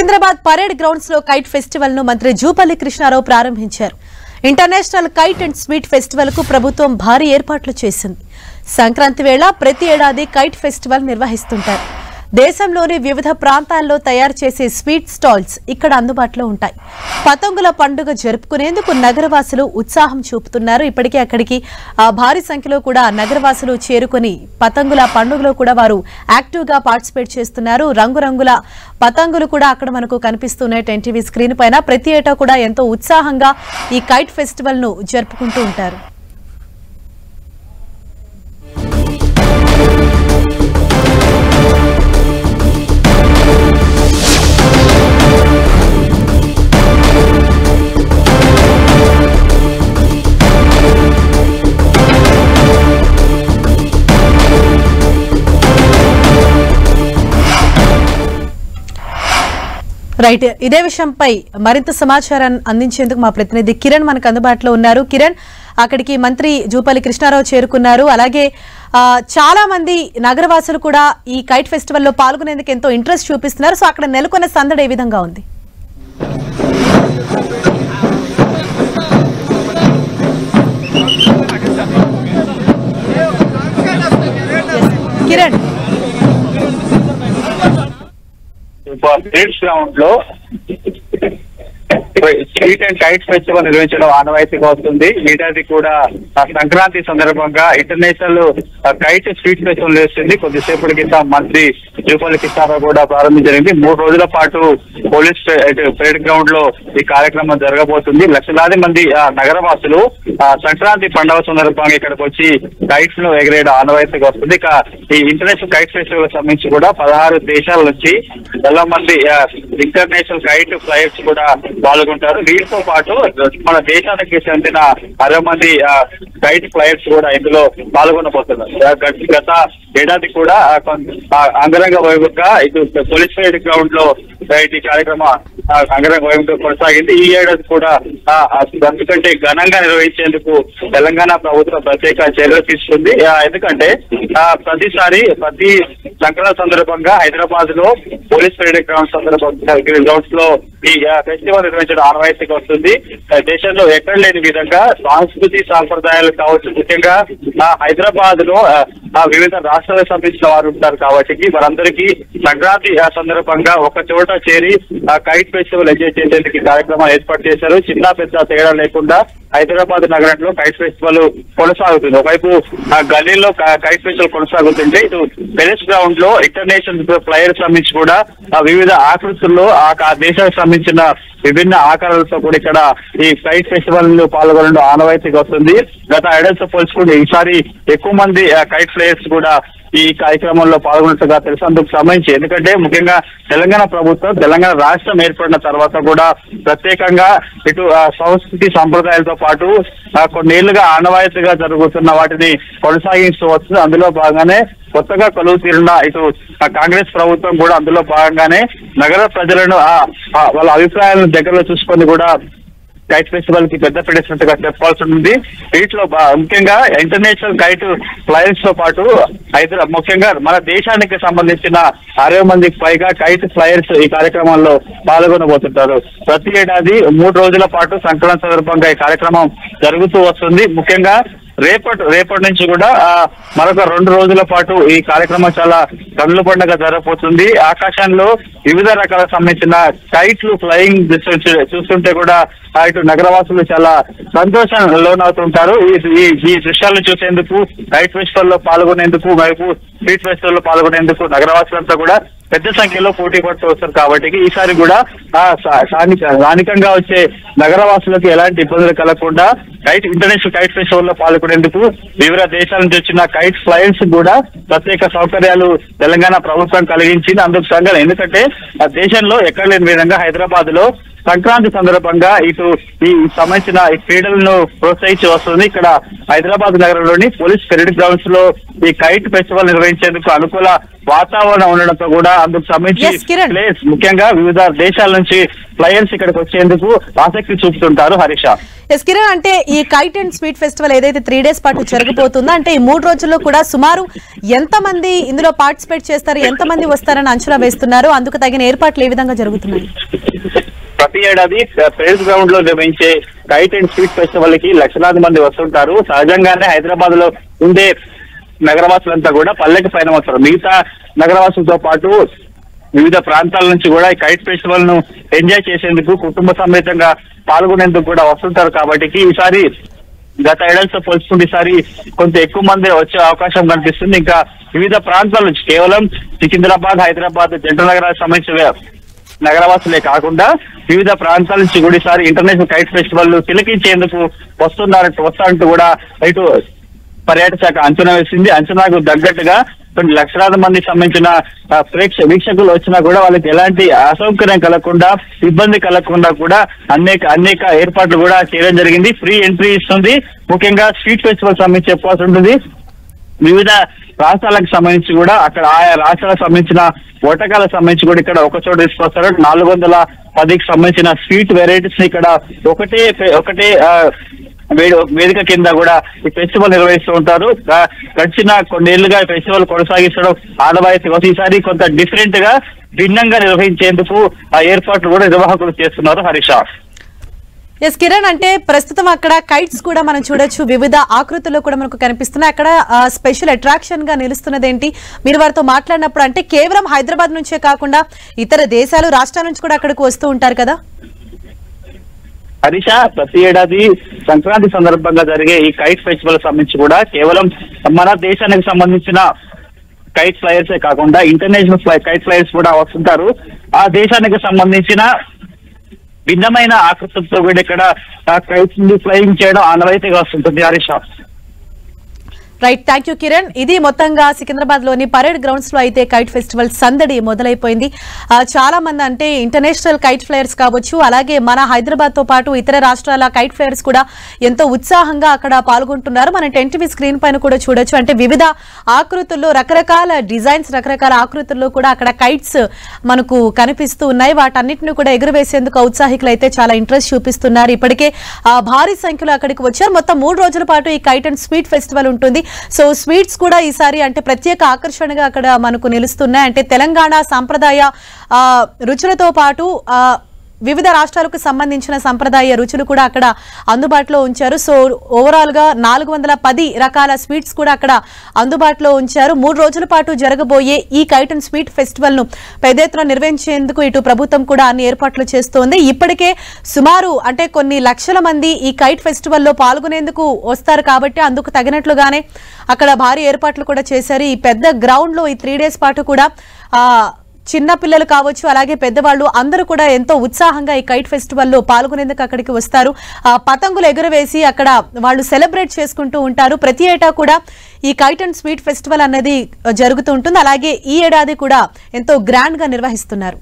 Secunderabad parade grounds లో kite festival ను మంత్రి జూపల్లి కృష్ణారావు ప్రారంభించారు. International kite and sweet festival కు ప్రభుత్వం భారీ ఏర్పాట్లు చేసింది. సంక్రాంతి వేళ ప్రతి ఏడాది కైట్ ఫెస్టివల్ నిర్వహిస్తుంటారు. దేశంలోని వివిధ ప్రాంతాల్లో తయారు చేసే స్వీట్ స్టాల్స్ ఇక్కడ అందుబాటులో ఉంటాయి. పతంగుల పండుగ జరుపుకునేందుకు నగరవాసులు ఉత్సాహం చూపుతున్నారు. ఇప్పటికే అక్కడికి భారీ సంఖ్యలో కూడా నగరవాసులు చేరుకుని పతంగుల పండుగలో కూడా వారు యాక్టివ్ గా పార్టిసిపేట్ చేస్తున్నారు. రంగురంగుల పతంగులు కూడా అక్కడ మనకు కనిపిస్తున్నాయి. ఎన్టీవీ స్క్రీన్ పైన ప్రతి ఏటా కూడా ఎంతో ఉత్సాహంగా ఈ కైట్ ఫెస్టివల్ ను జరుపుకుంటూ ఉంటారు. రైట్, ఇదే విషయంపై మరింత సమాచారాన్ని అందించేందుకు మా ప్రతినిధి కిరణ్ మనకు అందుబాటులో ఉన్నారు. కిరణ్, అక్కడికి మంత్రి జూపల్లి కృష్ణారావు చేరుకున్నారు. అలాగే చాలా మంది నగరవాసులు కూడా ఈ కైట్ ఫెస్టివల్ లో పాల్గొనేందుకు ఎంతో ఇంట్రెస్ట్ చూపిస్తున్నారు. సో అక్కడ నెలకొన్న సందడి ఏ విధంగా ఉంది? కిరణ్, గ్రౌండ్ లో స్వీట్ అండ్ కైట్ ఫెస్టివల్ నిర్వహించడం ఆనవాయితీగా వస్తుంది. ఏడాది కూడా సంక్రాంతి సందర్భంగా ఇంటర్నేషనల్ కైట్ స్వీట్ ఫెస్టివల్ నిర్వహిస్తుంది. కొద్దిసేపటి క్రితం మంత్రి జూపల్లి కృష్ణారావు కూడా ప్రారంభించడానికి 3 రోజుల పాటు పోలీస్ పరేడ్ గ్రౌండ్ లో ఈ కార్యక్రమం జరగబోతుంది. లక్షలాది మంది నగరవాసులు సంక్రాంతి పండుగ సందర్భంగా ఇక్కడికి వచ్చి కైట్స్ ను ఎగరేయడం ఆనవాయితీగా వస్తుంది. ఇక ఈ ఇంటర్నేషనల్ కైట్ ఫెస్టివల్ సంబంధించి కూడా 16 దేశాల నుంచి చాలా మంది ఇంటర్నేషనల్ కైట్ ఫ్లైట్స్ కూడా పాల్గొంటారు. వీటితో పాటు మన దేశానికి చెందిన 60 మంది కైట్ ఫ్లైట్స్ కూడా ఇందులో పాల్గొనబోతున్నారు. గత ఏడాది కూడా అంగరంగ వైభవంగా ఇటు పోలీస్ పరేడ్ గ్రౌండ్ లో ఈ కార్యక్రమం అంగరంగ వైభవంగా కొనసాగింది. ఈ ఏడాది కూడా అందుకంటే ఘనంగా నిర్వహించేందుకు తెలంగాణ ప్రభుత్వం ప్రత్యేక చర్యలు తీసుకుంది. ఎందుకంటే ప్రతి సంక్రాంతి సందర్భంగా హైదరాబాద్ లో పోలీస్ పరేడ్ గ్రౌండ్స్ లో ఈ ఫెస్టివల్ నిర్వహించడం ఆనవాయితీగా వస్తుంది. దేశంలో ఎక్కడ లేని విధంగా సంస్కృతి సాంప్రదాయాలు కావచ్చు, ముఖ్యంగా హైదరాబాద్ లో వివిధ రాష్ట్రాలకు సంబంధించిన వారు ఉంటారు కాబట్టి వారందరికీ సంక్రాంతి సందర్భంగా ఒక చోట చేరి కైట్ ఫెస్టివల్ ఎంజాయ్ చేసేందుకు కార్యక్రమాలు ఏర్పాటు చేశారు. చిన్న పెద్ద తేడా లేకుండా హైదరాబాద్ నగరంలో కైట్ ఫెస్టివల్ కొనసాగుతుంది. ఒకవైపు గల్లీలో కైట్ ఫెస్టివల్ కొనసాగుతుంటే ఇటు పెరెస్ గ్రౌండ్ లో ఇంటర్నేషనల్ ఫ్లైయర్స్ సంబంధించి కూడా వివిధ ఆకృతుల్లో ఆ దేశానికి సంబంధించిన విభిన్న ఆకారాలతో కూడా ఇక్కడ ఈ కైట్ ఫెస్టివల్ లో పాల్గొనడం ఆనవాయితీగా వస్తుంది. గత ఏడాదితో పోల్చుకుంటే ఈసారి ఎక్కువ మంది కైట్ ఫ్లైయర్స్ కూడా ఈ కార్యక్రమంలో పాల్గొన్నట్టుగా తెలిసేందుకు సంబంధించి, ఎందుకంటే ముఖ్యంగా తెలంగాణ ప్రభుత్వం తెలంగాణ రాష్ట్రం ఏర్పడిన తర్వాత కూడా ప్రత్యేకంగా ఇటు సంస్కృతి సంప్రదాయాలతో పాటు కొన్నేళ్లుగా ఆనవాయితీగా జరుగుతున్న వాటిని కొనసాగిస్తూ వస్తుంది. అందులో భాగంగానే కొత్తగా కొలువు తీరిన ఇటు కాంగ్రెస్ ప్రభుత్వం కూడా అందులో భాగంగానే నగర ప్రజలను వాళ్ళ అభిప్రాయాలను దగ్గరలో చూసుకొని కూడా కైట్ ఫెస్టివల్ కి పెద్ద పెట్టేసినట్టుగా చెప్పాల్సి ఉంటుంది. వీటిలో ముఖ్యంగా ఇంటర్నేషనల్ కైట్ ఫ్లైర్స్ తో పాటు ముఖ్యంగా మన దేశానికి సంబంధించిన 60 మందికి పైగా కైట్ ఫ్లైయర్స్ ఈ కార్యక్రమంలో పాల్గొనబోతుంటారు. ప్రతి ఏడాది 3 రోజుల పాటు సంక్రాంతి సందర్భంగా ఈ కార్యక్రమం జరుగుతూ వస్తుంది. ముఖ్యంగా రేపటి నుంచి కూడా మరొక 2 రోజుల పాటు ఈ కార్యక్రమం చాలా కన్నుల పండుగ జరగబోతుంది. ఆకాశంలో వివిధ రకాల సంబంధించిన కైట్లు ఫ్లయింగ్ చూస్తుంటే కూడా ఇటు నగరవాసులు చాలా సంతోషం లోనవుతుంటారు. ఈ దృశ్యాలను చూసేందుకు కైట్ ఫెస్టివల్ లో పాల్గొనేందుకు వైపు స్ట్రీట్ ఫెస్టివల్ లో పాల్గొనేందుకు నగరవాసులంతా కూడా పెద్ద సంఖ్యలో పోటీ పడుతూ వస్తారు. కాబట్టి ఈసారి కూడా స్థానికంగా వచ్చే నగరవాసులకు ఎలాంటి ఇబ్బందులు కలగకుండా ఇంటర్నేషనల్ కైట్ ఫెస్టివల్ లో పాల్గొనేందుకు వివిధ దేశాల నుంచి వచ్చిన కైట్ ఫ్లైట్స్ కూడా ప్రత్యేక సౌకర్యాలు తెలంగాణ ప్రభుత్వం కలిగించింది. అందుకు సంఘం ఎందుకంటే దేశంలో ఎక్కడ లేని విధంగా హైదరాబాద్ లో సంక్రాంతి సందర్భంగా ఇటు ఈ సంబంధించిన ఈ క్రీడలను ప్రోత్సహించి వస్తుంది. ఇక్కడ హైదరాబాద్ నగరంలోని పోలీస్ పెరేడ్ గ్రౌండ్స్ లో ఈ కైట్ ఫెస్టివల్ నిర్వహించేందుకు అనుకూల వాతావరణం ఉండడంతో కూడా అందుకు సంబంధించి ప్లేయర్స్ ముఖ్యంగా వివిధ దేశాల నుంచి ప్లేయర్స్ ఇక్కడికి వచ్చేందుకు ఆసక్తి చూపుతుంటారు. హరీష, కిరణ్, అంటే ఈ కైట్ అండ్ స్వీట్ ఫెస్టివల్ ఏదైతే 3 days పాటు జరగబోతుందో అంటే ఈ 3 రోజుల్లో కూడా సుమారు ఎంతమంది ఇందులో పార్టిసిపేట్ చేస్తారు, ఎంతమంది వస్తారని అంచనా వేస్తున్నారు? అందుకు తగిన ఏర్పాట్లు ఏ విధంగా జరుగుతున్నాయి? ప్రతి ఏడాది ప్రెస్ గ్రౌండ్ లో నిర్వహించే కైట్ అండ్ స్వీట్ ఫెస్టివల్ కి లక్షలాది మంది వస్తుంటారు. సహజంగానే హైదరాబాద్ లో ఉండే నగరవాసులంతా కూడా పల్లెకి పైన వస్తారు. మిగతా నగరవాసులతో పాటు వివిధ ప్రాంతాల నుంచి కూడా ఈ కైట్ ఫెస్టివల్ ను ఎంజాయ్ చేసేందుకు కుటుంబ సమేతంగా పాల్గొనేందుకు కూడా వస్తుంటారు. కాబట్టి ఈసారి గత ఏడాదితో పోల్చుకుంటే ఈసారి కొంత ఎక్కువ మంది వచ్చే అవకాశం కనిపిస్తుంది. ఇంకా వివిధ ప్రాంతాల నుంచి కేవలం సికింద్రాబాద్, హైదరాబాద్ జంట నగరాలకు సంబంధించిన నగరవాసులే కాకుండా వివిధ ప్రాంతాల నుంచి కూడా ఈసారి ఇంటర్నేషనల్ కైట్ ఫెస్టివల్ తిలకించేందుకు వస్తారంటూ కూడా ఇటు పర్యాటక శాఖ అంచనా వేసింది. అంచనాకు తగ్గట్టుగా కొన్ని లక్షలాది మందికి సంబంధించిన వీక్షకులు వచ్చినా కూడా వాళ్ళకి ఎలాంటి అసౌకర్యం కలగకుండా, ఇబ్బంది కలగకుండా కూడా అనేక ఏర్పాట్లు కూడా చేయడం జరిగింది. ఫ్రీ ఎంట్రీ ఇస్తుంది. ముఖ్యంగా స్ట్రీట్ ఫెస్టివల్ సంబంధించి చెప్పాల్సి ఉంటుంది. వివిధ రాష్ట్రాలకు సంబంధించి కూడా అక్కడ ఆయా రాష్ట్రాలకు సంబంధించిన వంటకాలకు సంబంధించి కూడా ఇక్కడ ఒక చోట తీసుకొస్తారు. 410కి సంబంధించిన స్వీట్ వెరైటీస్ ఇక్కడ ఒకటే వేదిక కింద కూడా ఈ ఫెస్టివల్ నిర్వహిస్తూ ఉంటారు. గడిచిన కొన్నేళ్లుగా ఈ ఫెస్టివల్ కొనసాగిస్తడం ఆనవాయితీ. ఈసారి కొంత డిఫరెంట్ గా భిన్నంగా నిర్వహించేందుకు ఆ ఏర్పాట్లు కూడా నిర్వాహకులు చేస్తున్నారు. హరీష, కిరణ్, అంటే ప్రస్తుతం అక్కడ కైట్స్ కూడా మనం చూడొచ్చు, వివిధ ఆకృతుల్లో కూడా మనకు కనిపిస్తున్నాయి. అక్కడ స్పెషల్ అట్రాక్షన్ గా నిలుస్తున్నది ఏంటి? మీరు వారితో మాట్లాడినప్పుడు అంటే కేవలం హైదరాబాద్ నుంచే కాకుండా ఇతర దేశాలు, రాష్ట్రాల నుంచి కూడా అక్కడికి వస్తూ ఉంటారు కదా? హరీష, ప్రతి ఏడాది సంక్రాంతి సందర్భంగా జరిగే ఈ కైట్ ఫెస్టివల్ సంబంధించి కూడా కేవలం మన దేశానికి సంబంధించిన కైట్ ఫ్లైయర్సే కాకుండా ఇంటర్నేషనల్ కైట్ ఫ్లైయర్స్ కూడా వస్తుంటారు. ఆ దేశానికి సంబంధించిన భిన్నమైన ఆకృతులతో కూడా ఇక్కడ కైట్స్ ఫ్లయింగ్ చేయడం ఆనవాయితీగా వస్తుంటుంది. Harisha, right, thank you Kiran. ఇది మొత్తంగా సికింద్రాబాద్ లోని పరేడ్ గ్రౌండ్స్ లో అయితే కైట్ ఫెస్టివల్ సందడి మొదలైపోయింది. చాలా మంది అంటే ఇంటర్నేషనల్ కైట్ ఫ్లైయర్స్ కావచ్చు, అలాగే మన హైదరాబాద్ తో పాటు ఇతర రాష్ట్రాల కైట్ ఫ్లైయర్స్ కూడా ఎంతో ఉత్సాహంగా అక్కడ పాల్గొంటున్నారు. మనం 10TV స్క్రీన్ పైన కూడా చూడొచ్చు. అంటే వివిధ ఆకృతుల్లో రకరకాల డిజైన్స్, రకరకాల ఆకృతుల్లో కూడా అక్కడ కైట్స్ మనకు కనిపిస్తూ ఉన్నాయి. వాటన్నిటిని కూడా ఎగురవేసేందుకు ఔత్సాహికులు అయితే చాలా ఇంట్రెస్ట్ చూపిస్తున్నారు. ఇప్పటికే భారీ సంఖ్యలో అక్కడికి వచ్చారు. మొత్తం 3 రోజుల పాటు ఈ కైట్ అండ్ స్వీట్ ఫెస్టివల్ ఉంటుంది. సో స్వీట్స్ కూడా ఈసారి అంటే ప్రత్యేక ఆకర్షణగా అక్కడ మనకు నిలుస్తున్నాయి. అంటే తెలంగాణ సాంప్రదాయ రుచులతో పాటు వివిధ రాష్ట్రాలకు సంబంధించిన సంప్రదాయ రుచులు కూడా అక్కడ అందుబాటులో ఉంచారు. సో ఓవరాల్ గా 410 రకాల స్వీట్స్ కూడా అక్కడ అందుబాటులో ఉంచారు. 3 రోజుల పాటు జరగబోయే ఈ కైట్ అండ్ స్వీట్ ఫెస్టివల్ ను పెద్ద ఎత్తున నిర్వహించేందుకు ఇటు ప్రభుత్వం కూడా అన్ని ఏర్పాట్లు చేస్తోంది. ఇప్పటికే సుమారు అంటే కొన్ని లక్షల మంది ఈ కైట్ ఫెస్టివల్ లో పాల్గొనేందుకు వస్తారు కాబట్టి అందుకు తగినట్లుగానే అక్కడ భారీ ఏర్పాట్లు కూడా చేశారు. ఈ పెద్ద గ్రౌండ్ లో ఈ 3 days పాటు కూడా చిన్న పిల్లలు కావచ్చు, అలాగే పెద్దవాళ్ళు అందరూ కూడా ఎంతో ఉత్సాహంగా ఈ కైట్ ఫెస్టివల్ లో పాల్గొనేందుకు అక్కడికి వస్తారు. పతంగులు ఎగురవేసి అక్కడ వాళ్ళు సెలబ్రేట్ చేసుకుంటూ ఉంటారు. ప్రతి ఏటా కూడా ఈ కైట్ అండ్ స్వీట్ ఫెస్టివల్ అనేది జరుగుతూ ఉంటుంది. అలాగే ఈ ఏడాది కూడా ఎంతో గ్రాండ్ గా నిర్వహిస్తున్నారు.